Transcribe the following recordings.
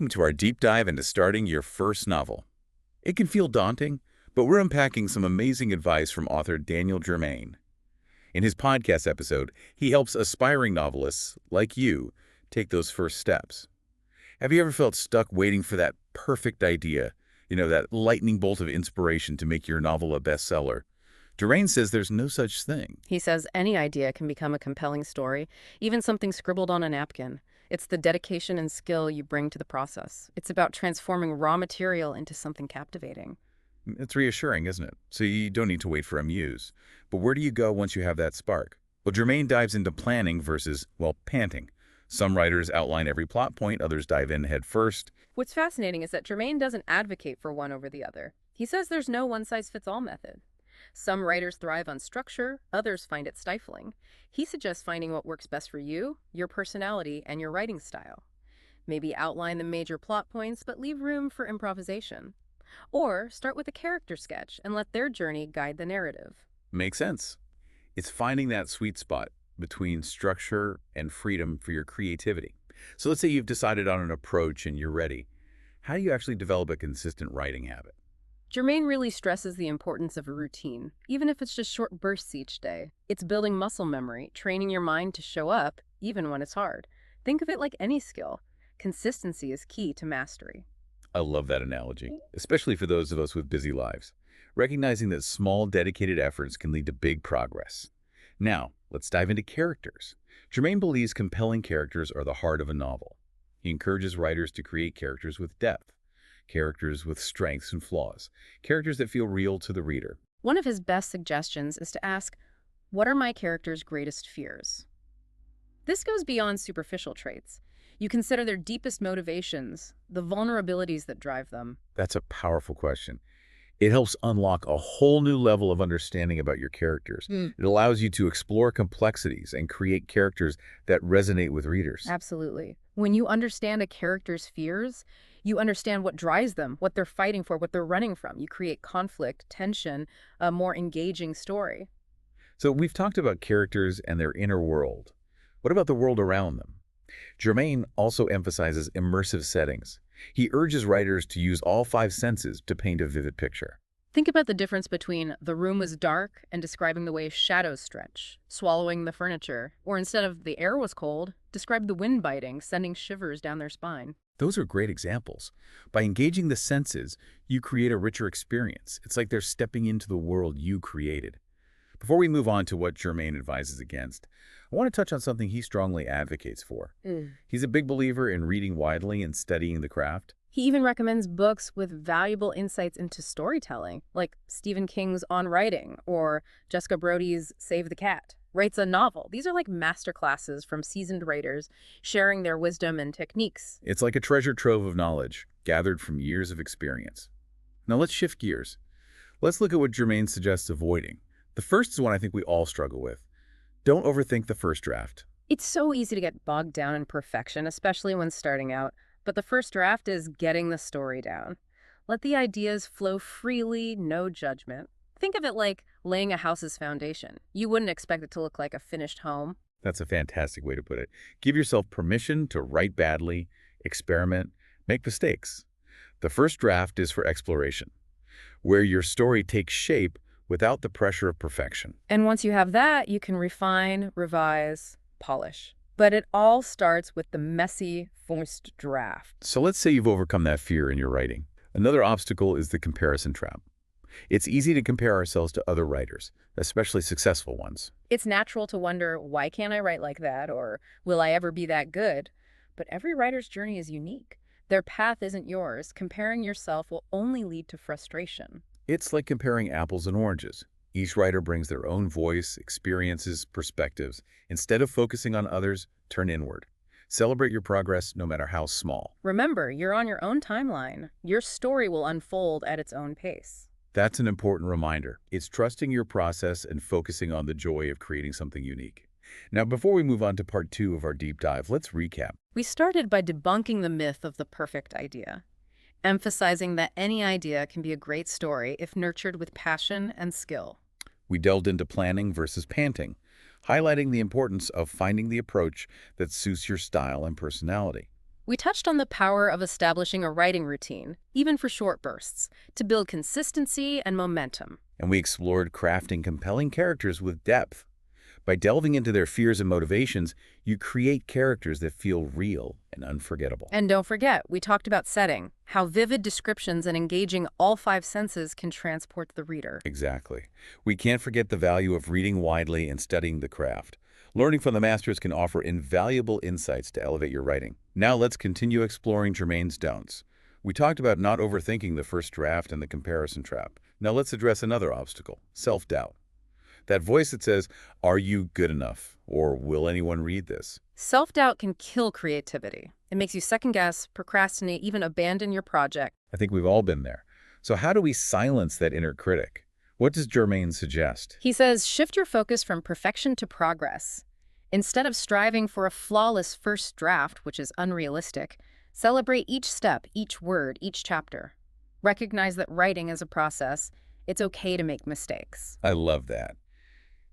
Welcome to our deep dive into starting your first novel. It can feel daunting, but we're unpacking some amazing advice from author Daniel Germain. In his podcast episode, he helps aspiring novelists, like you, take those first steps. Have you ever felt stuck waiting for that perfect idea, that lightning bolt of inspiration to make your novel a bestseller? Germain says there's no such thing. He says any idea can become a compelling story, even something scribbled on a napkin. It's the dedication and skill you bring to the process. It's about transforming raw material into something captivating. It's reassuring, isn't it? So you don't need to wait for a muse. But where do you go once you have that spark? Well, Germain dives into planning versus, panting. Some writers outline every plot point, others dive in head first. What's fascinating is that Germain doesn't advocate for one over the other. He says there's no one-size-fits-all method. Some writers thrive on structure, others find it stifling. He suggests finding what works best for you, your personality, and your writing style. Maybe outline the major plot points, but leave room for improvisation. Or start with a character sketch and let their journey guide the narrative. Makes sense. It's finding that sweet spot between structure and freedom for your creativity. So let's say you've decided on an approach and you're ready. How do you actually develop a consistent writing habit? Germain really stresses the importance of a routine, even if it's just short bursts each day. It's building muscle memory, training your mind to show up, even when it's hard. Think of it like any skill. Consistency is key to mastery. I love that analogy, especially for those of us with busy lives. Recognizing that small, dedicated efforts can lead to big progress. Now, let's dive into characters. Germain believes compelling characters are the heart of a novel. He encourages writers to create characters with depth, characters with strengths and flaws, characters that feel real to the reader. One of his best suggestions is to ask, what are my character's greatest fears? This goes beyond superficial traits. You consider their deepest motivations, the vulnerabilities that drive them. That's a powerful question. It helps unlock a whole new level of understanding about your characters. It allows you to explore complexities and create characters that resonate with readers. Absolutely. When you understand a character's fears, you understand what drives them, what they're fighting for, what they're running from. You create conflict, tension, a more engaging story. So we've talked about characters and their inner world. What about the world around them? Germain also emphasizes immersive settings. He urges writers to use all five senses to paint a vivid picture. Think about the difference between the room was dark and describing the way shadows stretch, swallowing the furniture, or instead of the air was cold, describe the wind biting, sending shivers down their spine. Those are great examples. By engaging the senses, you create a richer experience. It's like they're stepping into the world you created. Before we move on to what Germain advises against, I want to touch on something he strongly advocates for. He's a big believer in reading widely and studying the craft. He even recommends books with valuable insights into storytelling, like Stephen King's On Writing or Jessica Brody's Save the Cat. Writes a novel. These are like masterclasses from seasoned writers sharing their wisdom and techniques. It's like a treasure trove of knowledge gathered from years of experience. Now let's shift gears. Let's look at what Germain suggests avoiding. The first is one I think we all struggle with. Don't overthink the first draft. It's so easy to get bogged down in perfection, especially when starting out. But the first draft is getting the story down. Let the ideas flow freely, no judgment. Think of it like laying a house's foundation. You wouldn't expect it to look like a finished home. That's a fantastic way to put it. Give yourself permission to write badly, experiment, make mistakes. The first draft is for exploration, where your story takes shape without the pressure of perfection. And once you have that, you can refine, revise, polish. But it all starts with the messy first draft. So let's say you've overcome that fear in your writing. Another obstacle is the comparison trap. It's easy to compare ourselves to other writers, especially successful ones. It's natural to wonder, why can't I write like that? Or will I ever be that good? But every writer's journey is unique. Their path isn't yours. Comparing yourself will only lead to frustration. It's like comparing apples and oranges. Each writer brings their own voice, experiences, perspectives. Instead of focusing on others, turn inward. Celebrate your progress, no matter how small. Remember, you're on your own timeline. Your story will unfold at its own pace. That's an important reminder. It's trusting your process and focusing on the joy of creating something unique. Now, before we move on to part 2 of our deep dive, let's recap. We started by debunking the myth of the perfect idea, emphasizing that any idea can be a great story if nurtured with passion and skill. We delved into planning versus panting, highlighting the importance of finding the approach that suits your style and personality. We touched on the power of establishing a writing routine, even for short bursts, to build consistency and momentum. And we explored crafting compelling characters with depth. By delving into their fears and motivations, you create characters that feel real and unforgettable. And don't forget, we talked about setting, how vivid descriptions and engaging all five senses can transport the reader. Exactly. We can't forget the value of reading widely and studying the craft. Learning from the masters can offer invaluable insights to elevate your writing. Now let's continue exploring Germain's don'ts. We talked about not overthinking the first draft and the comparison trap. Now let's address another obstacle, self-doubt. That voice that says, "Are you good enough?" or "Will anyone read this?" Self-doubt can kill creativity. It makes you second-guess, procrastinate, even abandon your project. I think we've all been there. So how do we silence that inner critic? What does Germain suggest? He says, shift your focus from perfection to progress. Instead of striving for a flawless first draft, which is unrealistic, celebrate each step, each word, each chapter. Recognize that writing is a process. It's okay to make mistakes. I love that.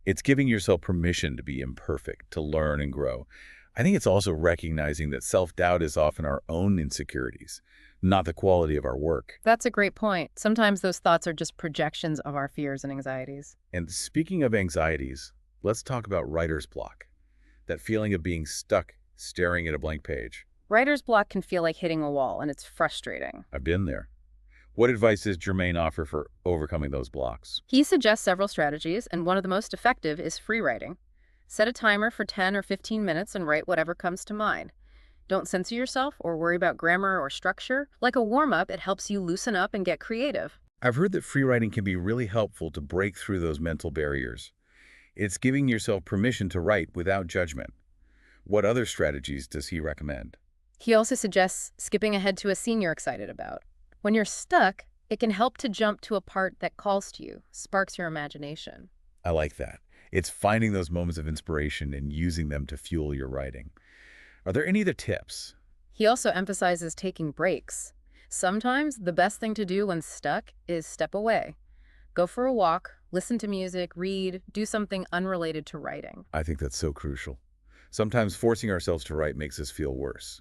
It's giving yourself permission to be imperfect, to learn and grow. I think it's also recognizing that self-doubt is often our own insecurities, not the quality of our work. That's a great point. Sometimes those thoughts are just projections of our fears and anxieties. And speaking of anxieties, let's talk about writer's block. That feeling of being stuck, staring at a blank page. Writer's block can feel like hitting a wall, and it's frustrating. I've been there. What advice does Germain offer for overcoming those blocks? He suggests several strategies, and one of the most effective is free writing. Set a timer for 10 or 15 minutes and write whatever comes to mind. Don't censor yourself or worry about grammar or structure. Like a warm-up, it helps you loosen up and get creative. I've heard that free writing can be really helpful to break through those mental barriers. It's giving yourself permission to write without judgment. What other strategies does he recommend? He also suggests skipping ahead to a scene you're excited about. When you're stuck, it can help to jump to a part that calls to you, sparks your imagination. I like that. It's finding those moments of inspiration and using them to fuel your writing. Are there any other tips? He also emphasizes taking breaks. Sometimes the best thing to do when stuck is step away. Go for a walk, listen to music, read, do something unrelated to writing. I think that's so crucial. Sometimes forcing ourselves to write makes us feel worse.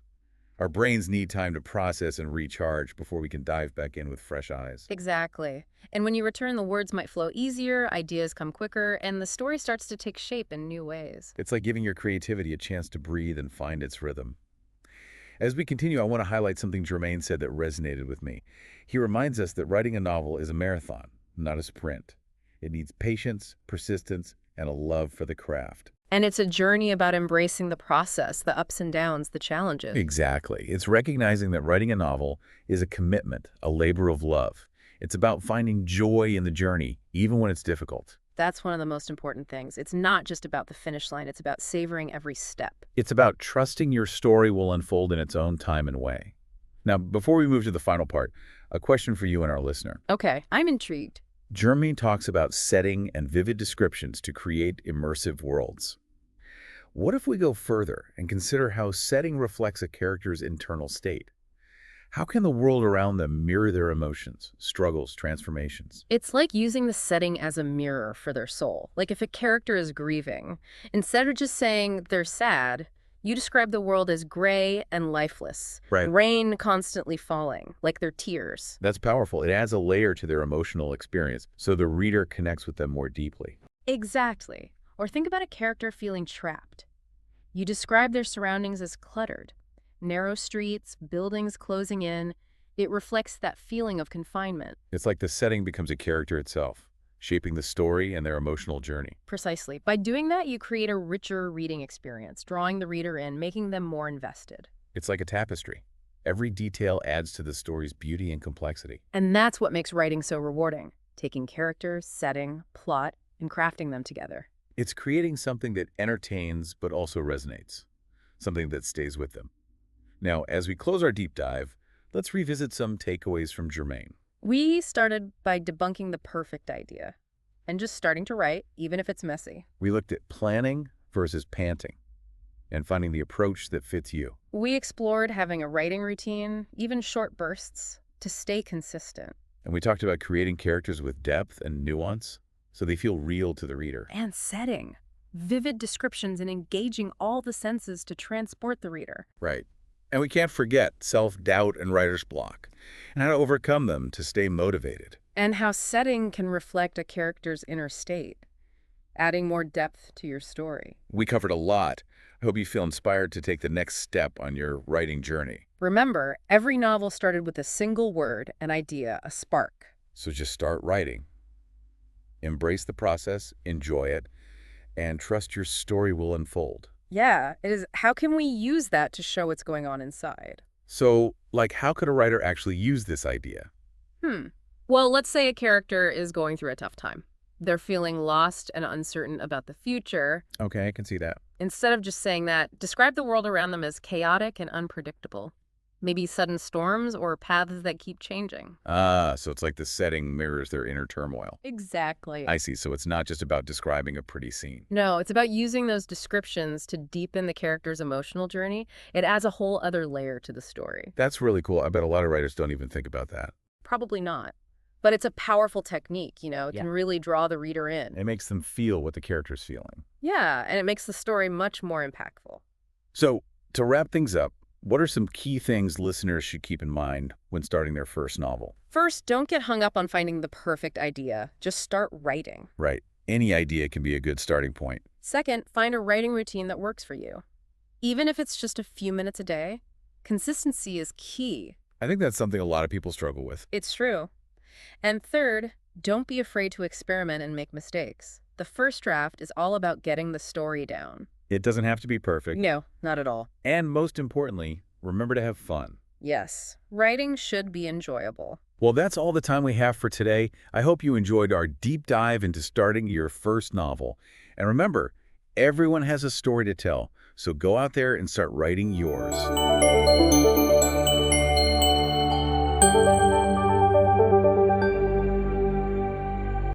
Our brains need time to process and recharge before we can dive back in with fresh eyes. Exactly. And when you return, the words might flow easier, ideas come quicker, and the story starts to take shape in new ways. It's like giving your creativity a chance to breathe and find its rhythm. As we continue, I want to highlight something Germain said that resonated with me. He reminds us that writing a novel is a marathon, not a sprint. It needs patience, persistence, and a love for the craft. And it's a journey about embracing the process, the ups and downs, the challenges. Exactly. It's recognizing that writing a novel is a commitment, a labor of love. It's about finding joy in the journey, even when it's difficult. That's one of the most important things. It's not just about the finish line, it's about savoring every step. It's about trusting your story will unfold in its own time and way. Now, before we move to the final part, a question for you and our listener. Okay, I'm intrigued. Germain talks about setting and vivid descriptions to create immersive worlds. What if we go further and consider how setting reflects a character's internal state? How can the world around them mirror their emotions, struggles, transformations? It's like using the setting as a mirror for their soul. Like if a character is grieving, instead of just saying they're sad, you describe the world as gray and lifeless. Right. Rain constantly falling, like their tears. That's powerful. It adds a layer to their emotional experience, so the reader connects with them more deeply. Exactly. Or think about a character feeling trapped. You describe their surroundings as cluttered. Narrow streets, buildings closing in. It reflects that feeling of confinement. It's like the setting becomes a character itself, shaping the story and their emotional journey. Precisely. By doing that, you create a richer reading experience, drawing the reader in, making them more invested. It's like a tapestry. Every detail adds to the story's beauty and complexity. And that's what makes writing so rewarding, taking characters, setting, plot, and crafting them together. It's creating something that entertains but also resonates, something that stays with them. Now, as we close our deep dive, let's revisit some takeaways from Germain. We started by debunking the perfect idea and just starting to write, even if it's messy. We looked at planning versus panting and finding the approach that fits you. We explored having a writing routine, even short bursts, to stay consistent. And we talked about creating characters with depth and nuance so they feel real to the reader. And setting. Vivid descriptions and engaging all the senses to transport the reader. Right. And we can't forget self-doubt and writer's block, and how to overcome them to stay motivated. And how setting can reflect a character's inner state, adding more depth to your story. We covered a lot. I hope you feel inspired to take the next step on your writing journey. Remember, every novel started with a single word, an idea, a spark. So just start writing. Embrace the process, enjoy it, and trust your story will unfold. Yeah, it is. How can we use that to show what's going on inside? So, like, how could a writer actually use this idea? Well, let's say a character is going through a tough time. They're feeling lost and uncertain about the future. Okay, I can see that. Instead of just saying that, describe the world around them as chaotic and unpredictable. Maybe sudden storms or paths that keep changing. So it's like the setting mirrors their inner turmoil. Exactly. I see. So it's not just about describing a pretty scene. No, it's about using those descriptions to deepen the character's emotional journey. It adds a whole other layer to the story. That's really cool. I bet a lot of writers don't even think about that. Probably not. But it's a powerful technique, It Yeah. can really draw the reader in. It makes them feel what the character's feeling. Yeah, and it makes the story much more impactful. So, to wrap things up, what are some key things listeners should keep in mind when starting their first novel? First, don't get hung up on finding the perfect idea. Just start writing. Right. Any idea can be a good starting point. Second, find a writing routine that works for you. Even if it's just a few minutes a day, consistency is key. I think that's something a lot of people struggle with. It's true. And third, don't be afraid to experiment and make mistakes. The first draft is all about getting the story down. It doesn't have to be perfect. No, not at all. And most importantly, remember to have fun. Yes, writing should be enjoyable. Well, that's all the time we have for today. I hope you enjoyed our deep dive into starting your first novel. And remember, everyone has a story to tell, so go out there and start writing yours.